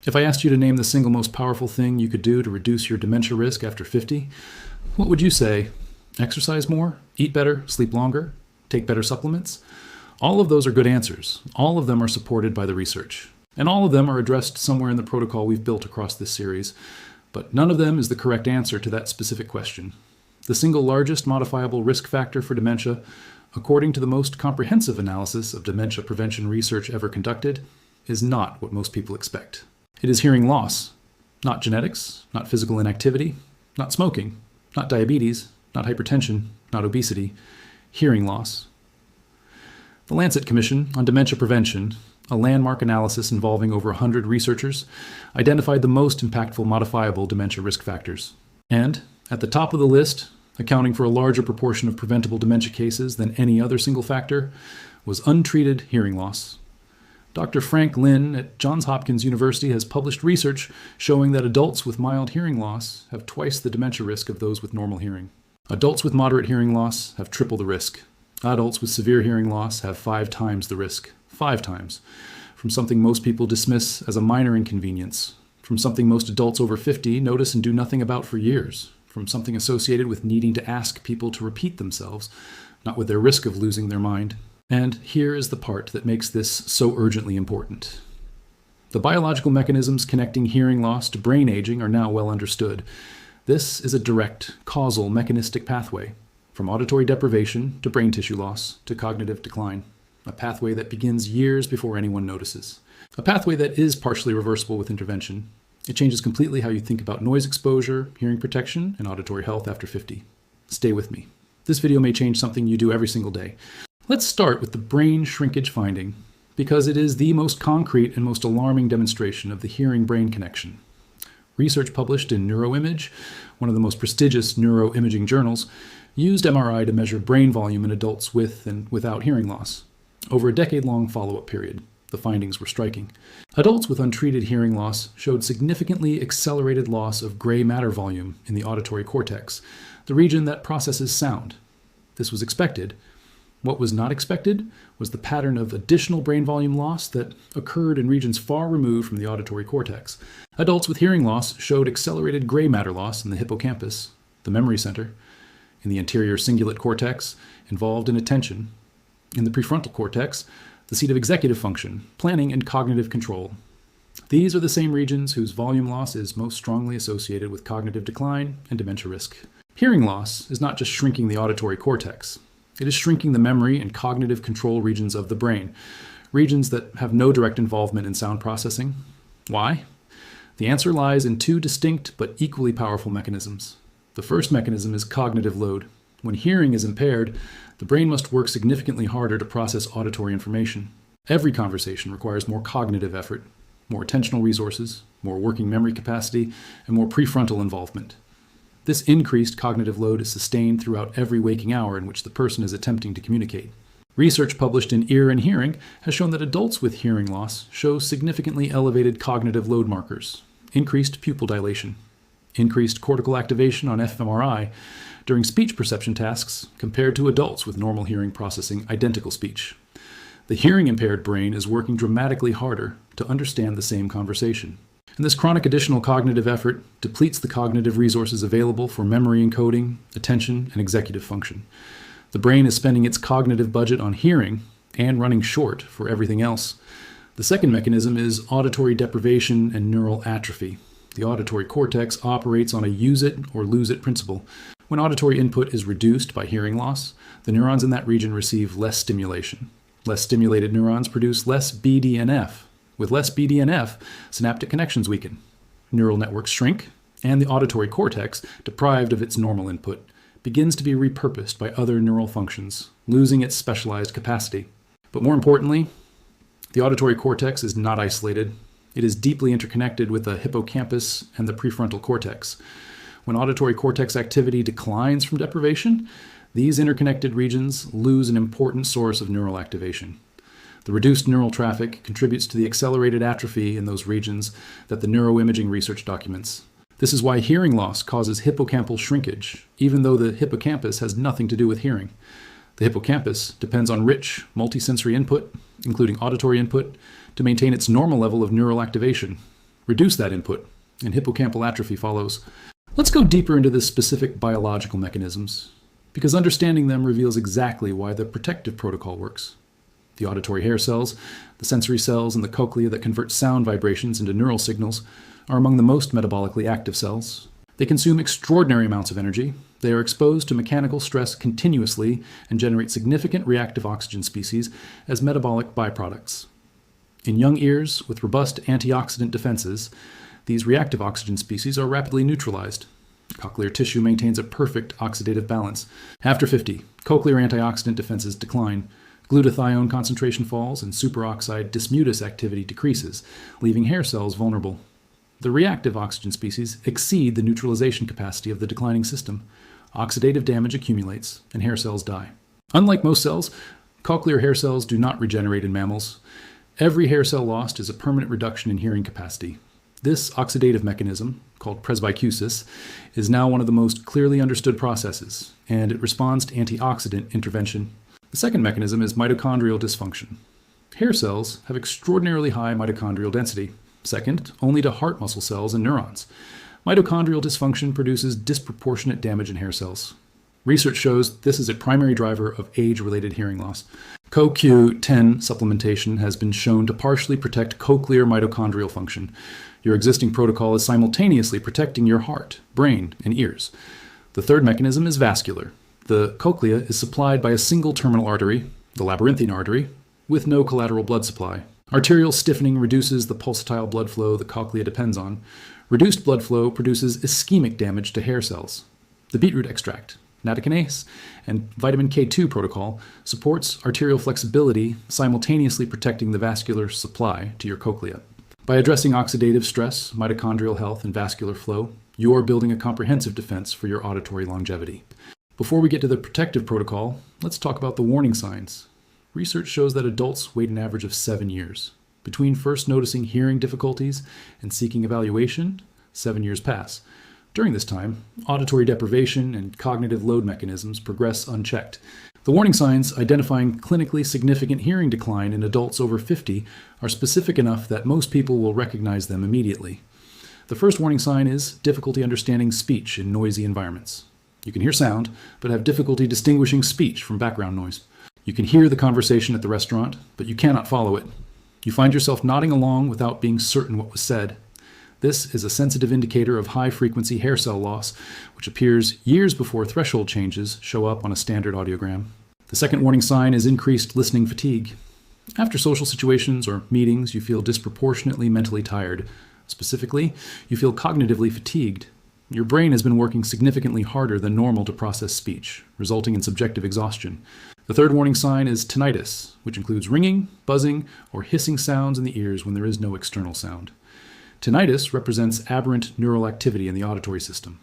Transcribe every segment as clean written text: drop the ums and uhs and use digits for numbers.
If I asked you to name the single most powerful thing you could do to reduce your dementia risk after 50, what would you say? Exercise more? Eat better? Sleep longer? Take better supplements? All of those are good answers. All of them are supported by the research. And all of them are addressed somewhere in the protocol we've built across this series. But none of them is the correct answer to that specific question. The single largest modifiable risk factor for dementia, according to the most comprehensive analysis of dementia prevention research ever conducted, is not what most people expect. It is hearing loss. Not genetics, not physical inactivity, not smoking, not diabetes, not hypertension, not obesity. Hearing loss. The Lancet Commission on Dementia Prevention, a landmark analysis involving over 100 researchers, identified the most impactful modifiable dementia risk factors. And, at the top of the list, accounting for a larger proportion of preventable dementia cases than any other single factor, was untreated hearing loss. Dr. Frank Lin at Johns Hopkins University has published research showing that adults with mild hearing loss have twice the dementia risk of those with normal hearing. Adults with moderate hearing loss have triple the risk. Adults with severe hearing loss have 5 times the risk. 5 times. From something most people dismiss as a minor inconvenience. From something most adults over 50 notice and do nothing about for years. From something associated with needing to ask people to repeat themselves, not with their risk of losing their mind. And here is the part that makes this so urgently important. The biological mechanisms connecting hearing loss to brain aging are now well understood. This is a direct, causal, mechanistic pathway, from auditory deprivation to brain tissue loss to cognitive decline. A pathway that begins years before anyone notices. A pathway that is partially reversible with intervention. It changes completely how you think about noise exposure, hearing protection, and auditory health after 50. Stay with me. This video may change something you do every single day. Let's start with the brain shrinkage finding, because it is the most concrete and most alarming demonstration of the hearing-brain connection. Research published in Neuroimage, one of the most prestigious neuroimaging journals, used MRI to measure brain volume in adults with and without hearing loss. Over a decade-long follow-up period, the findings were striking. Adults with untreated hearing loss showed significantly accelerated loss of gray matter volume in the auditory cortex, the region that processes sound. This was expected. What was not expected was the pattern of additional brain volume loss that occurred in regions far removed from the auditory cortex. Adults with hearing loss showed accelerated gray matter loss in the hippocampus, the memory center, in the anterior cingulate cortex, involved in attention, in the prefrontal cortex, the seat of executive function, planning, and cognitive control. These are the same regions whose volume loss is most strongly associated with cognitive decline and dementia risk. Hearing loss is not just shrinking the auditory cortex. It is shrinking the memory and cognitive control regions of the brain, regions that have no direct involvement in sound processing. Why? The answer lies in 2 distinct but equally powerful mechanisms. The first mechanism is cognitive load. When hearing is impaired, the brain must work significantly harder to process auditory information. Every conversation requires more cognitive effort, more attentional resources, more working memory capacity, and more prefrontal involvement. This increased cognitive load is sustained throughout every waking hour in which the person is attempting to communicate. Research published in Ear and Hearing has shown that adults with hearing loss show significantly elevated cognitive load markers, increased pupil dilation, increased cortical activation on fMRI during speech perception tasks compared to adults with normal hearing processing identical speech. The hearing-impaired brain is working dramatically harder to understand the same conversation. And this chronic additional cognitive effort depletes the cognitive resources available for memory encoding, attention, and executive function. The brain is spending its cognitive budget on hearing and running short for everything else. The second mechanism is auditory deprivation and neural atrophy. The auditory cortex operates on a use it or lose it principle. When auditory input is reduced by hearing loss, the neurons in that region receive less stimulation. Less stimulated neurons produce less BDNF. With less BDNF, synaptic connections weaken. Neural networks shrink, and the auditory cortex, deprived of its normal input, begins to be repurposed by other neural functions, losing its specialized capacity. But more importantly, the auditory cortex is not isolated. It is deeply interconnected with the hippocampus and the prefrontal cortex. When auditory cortex activity declines from deprivation, these interconnected regions lose an important source of neural activation. The reduced neural traffic contributes to the accelerated atrophy in those regions that the neuroimaging research documents. This is why hearing loss causes hippocampal shrinkage, even though the hippocampus has nothing to do with hearing. The hippocampus depends on rich, multisensory input, including auditory input, to maintain its normal level of neural activation. reduce that input, and hippocampal atrophy follows. Let's go deeper into the specific biological mechanisms, because understanding them reveals exactly why the protective protocol works. The auditory hair cells, the sensory cells, and the cochlea that convert sound vibrations into neural signals are among the most metabolically active cells. They consume extraordinary amounts of energy. They are exposed to mechanical stress continuously and generate significant reactive oxygen species as metabolic byproducts. In young ears with robust antioxidant defenses, these reactive oxygen species are rapidly neutralized. Cochlear tissue maintains a perfect oxidative balance. After 50, cochlear antioxidant defenses decline. Glutathione concentration falls and superoxide dismutase activity decreases, leaving hair cells vulnerable. The reactive oxygen species exceed the neutralization capacity of the declining system. Oxidative damage accumulates, and hair cells die. Unlike most cells, cochlear hair cells do not regenerate in mammals. Every hair cell lost is a permanent reduction in hearing capacity. This oxidative mechanism, called presbycusis, is now one of the most clearly understood processes, and it responds to antioxidant intervention. The second mechanism is mitochondrial dysfunction. Hair cells have extraordinarily high mitochondrial density, second only to heart muscle cells and neurons. Mitochondrial dysfunction produces disproportionate damage in hair cells. Research shows this is a primary driver of age-related hearing loss. CoQ10 supplementation has been shown to partially protect cochlear mitochondrial function. Your existing protocol is simultaneously protecting your heart, brain, and ears. The third mechanism is vascular. The cochlea is supplied by a single terminal artery, the labyrinthine artery, with no collateral blood supply. Arterial stiffening reduces the pulsatile blood flow the cochlea depends on. Reduced blood flow produces ischemic damage to hair cells. The beetroot extract, nattokinase, and vitamin K2 protocol supports arterial flexibility, simultaneously protecting the vascular supply to your cochlea. By addressing oxidative stress, mitochondrial health, and vascular flow, you're building a comprehensive defense for your auditory longevity. Before we get to the protective protocol, let's talk about the warning signs. Research shows that adults wait an average of 7 years. Between first noticing hearing difficulties and seeking evaluation, 7 years pass. During this time, auditory deprivation and cognitive load mechanisms progress unchecked. The warning signs identifying clinically significant hearing decline in adults over 50 are specific enough that most people will recognize them immediately. The first warning sign is difficulty understanding speech in noisy environments. You can hear sound, but have difficulty distinguishing speech from background noise. You can hear the conversation at the restaurant, but you cannot follow it. You find yourself nodding along without being certain what was said. This is a sensitive indicator of high-frequency hair cell loss, which appears years before threshold changes show up on a standard audiogram. The second warning sign is increased listening fatigue. After social situations or meetings, you feel disproportionately mentally tired. Specifically, you feel cognitively fatigued. Your brain has been working significantly harder than normal to process speech, resulting in subjective exhaustion. The third warning sign is tinnitus, which includes ringing, buzzing, or hissing sounds in the ears when there is no external sound. Tinnitus represents aberrant neural activity in the auditory system.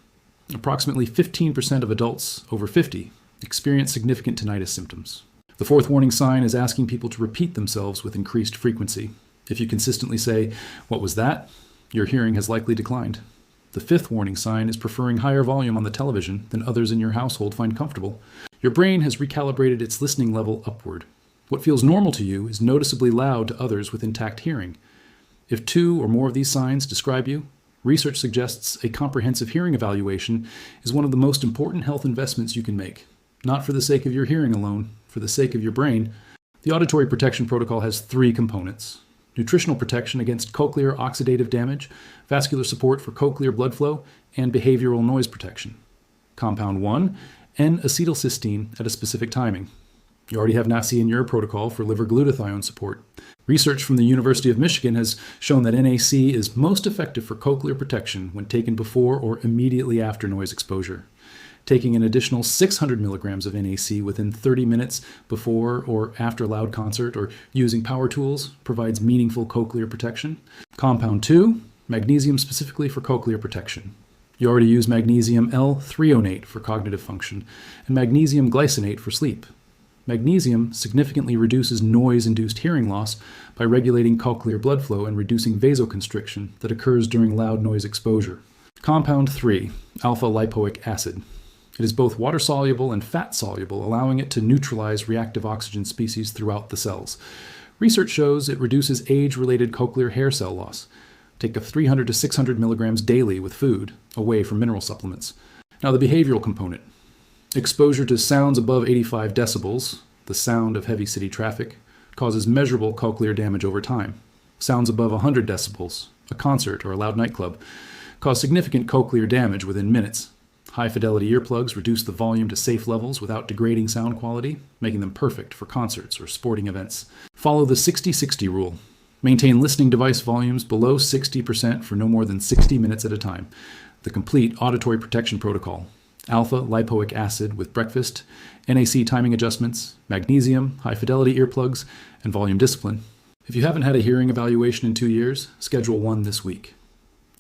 Approximately 15% of adults over 50 experience significant tinnitus symptoms. The fourth warning sign is asking people to repeat themselves with increased frequency. If you consistently say, "What was that?" your hearing has likely declined. The fifth warning sign is preferring higher volume on the television than others in your household find comfortable. Your brain has recalibrated its listening level upward. What feels normal to you is noticeably loud to others with intact hearing. If 2 or more of these signs describe you, research suggests a comprehensive hearing evaluation is one of the most important health investments you can make. Not for the sake of your hearing alone, for the sake of your brain. The auditory protection protocol has 3 components: nutritional protection against cochlear oxidative damage, vascular support for cochlear blood flow, and behavioral noise protection. Compound 1, N-acetylcysteine at a specific timing. You already have NACI in your protocol for liver glutathione support. Research from the University of Michigan has shown that NAC is most effective for cochlear protection when taken before or immediately after noise exposure. Taking an additional 600 milligrams of NAC within 30 minutes before or after a loud concert or using power tools provides meaningful cochlear protection. Compound 2, magnesium specifically for cochlear protection. You already use magnesium L-threonate for cognitive function and magnesium glycinate for sleep. Magnesium significantly reduces noise-induced hearing loss by regulating cochlear blood flow and reducing vasoconstriction that occurs during loud noise exposure. Compound 3, alpha-lipoic acid. It is both water-soluble and fat-soluble, allowing it to neutralize reactive oxygen species throughout the cells. Research shows it reduces age-related cochlear hair cell loss. Take 300 to 600 milligrams daily with food, away from mineral supplements. Now the behavioral component. Exposure to sounds above 85 decibels, the sound of heavy city traffic, causes measurable cochlear damage over time. Sounds above 100 decibels, a concert or a loud nightclub, cause significant cochlear damage within minutes. High-fidelity earplugs reduce the volume to safe levels without degrading sound quality, making them perfect for concerts or sporting events. Follow the 60-60 rule. Maintain listening device volumes below 60% for no more than 60 minutes at a time. The complete auditory protection protocol. Alpha lipoic acid with breakfast, NAC timing adjustments, magnesium, high-fidelity earplugs, and volume discipline. If you haven't had a hearing evaluation in 2 years, schedule one this week.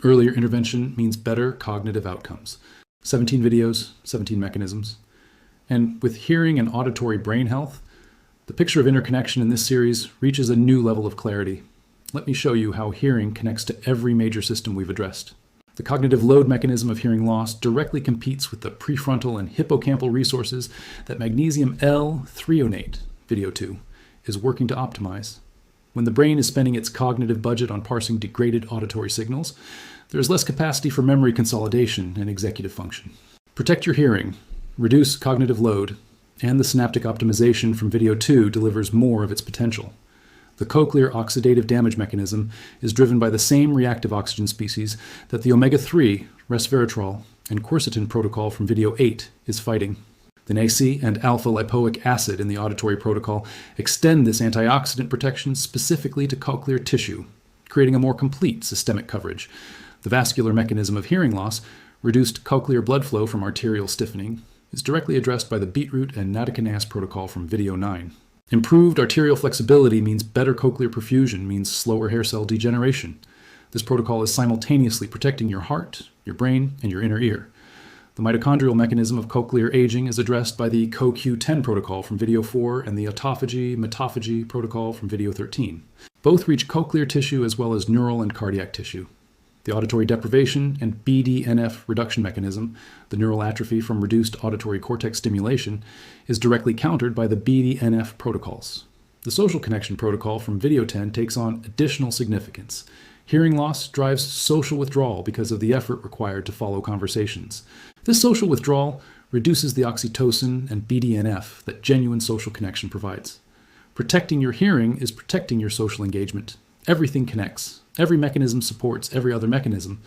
Earlier intervention means better cognitive outcomes. 17 videos, 17 mechanisms. And with hearing and auditory brain health, the picture of interconnection in this series reaches a new level of clarity. Let me show you how hearing connects to every major system we've addressed. The cognitive load mechanism of hearing loss directly competes with the prefrontal and hippocampal resources that magnesium L-threonate, video 2, is working to optimize. When the brain is spending its cognitive budget on parsing degraded auditory signals, there is less capacity for memory consolidation and executive function. Protect your hearing, reduce cognitive load, and the synaptic optimization from video 2 delivers more of its potential. The cochlear oxidative damage mechanism is driven by the same reactive oxygen species that the omega-3, resveratrol, and quercetin protocol from video 8 is fighting. The NAC and alpha lipoic acid in the auditory protocol extend this antioxidant protection specifically to cochlear tissue, creating a more complete systemic coverage. The vascular mechanism of hearing loss, reduced cochlear blood flow from arterial stiffening, is directly addressed by the beetroot and nattokinase protocol from video 9. Improved arterial flexibility means better cochlear perfusion, means slower hair cell degeneration. This protocol is simultaneously protecting your heart, your brain, and your inner ear. The mitochondrial mechanism of cochlear aging is addressed by the CoQ10 protocol from video 4 and the autophagy-mitophagy protocol from video 13. Both reach cochlear tissue as well as neural and cardiac tissue. The auditory deprivation and BDNF reduction mechanism, the neural atrophy from reduced auditory cortex stimulation, is directly countered by the BDNF protocols. The social connection protocol from video 10 takes on additional significance. Hearing loss drives social withdrawal because of the effort required to follow conversations. This social withdrawal reduces the oxytocin and BDNF that genuine social connection provides. Protecting your hearing is protecting your social engagement. Everything connects. Every mechanism supports every other mechanism.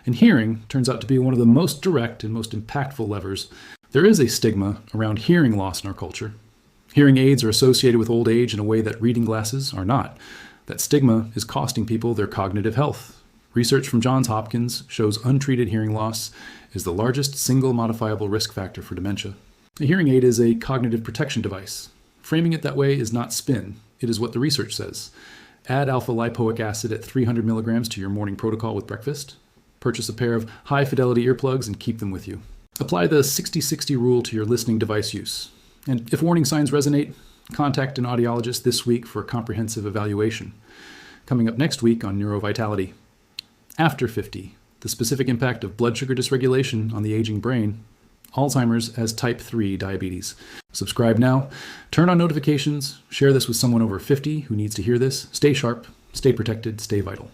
And hearing turns out to be one of the most direct and most impactful levers. There is a stigma around hearing loss in our culture. Hearing aids are associated with old age in a way that reading glasses are not. That stigma is costing people their cognitive health. Research from Johns Hopkins shows untreated hearing loss is the largest single modifiable risk factor for dementia. A hearing aid is a cognitive protection device. Framing it that way is not spin. It is what the research says. Add alpha lipoic acid at 300 milligrams to your morning protocol with breakfast. Purchase a pair of high-fidelity earplugs and keep them with you. Apply the 60-60 rule to your listening device use. And if warning signs resonate, contact an audiologist this week for a comprehensive evaluation. Coming up next week on Neurovitality. After 50, the specific impact of blood sugar dysregulation on the aging brain, Alzheimer's as type 3 diabetes. Subscribe now, turn on notifications, share this with someone over 50 who needs to hear this. Stay sharp, stay protected, stay vital.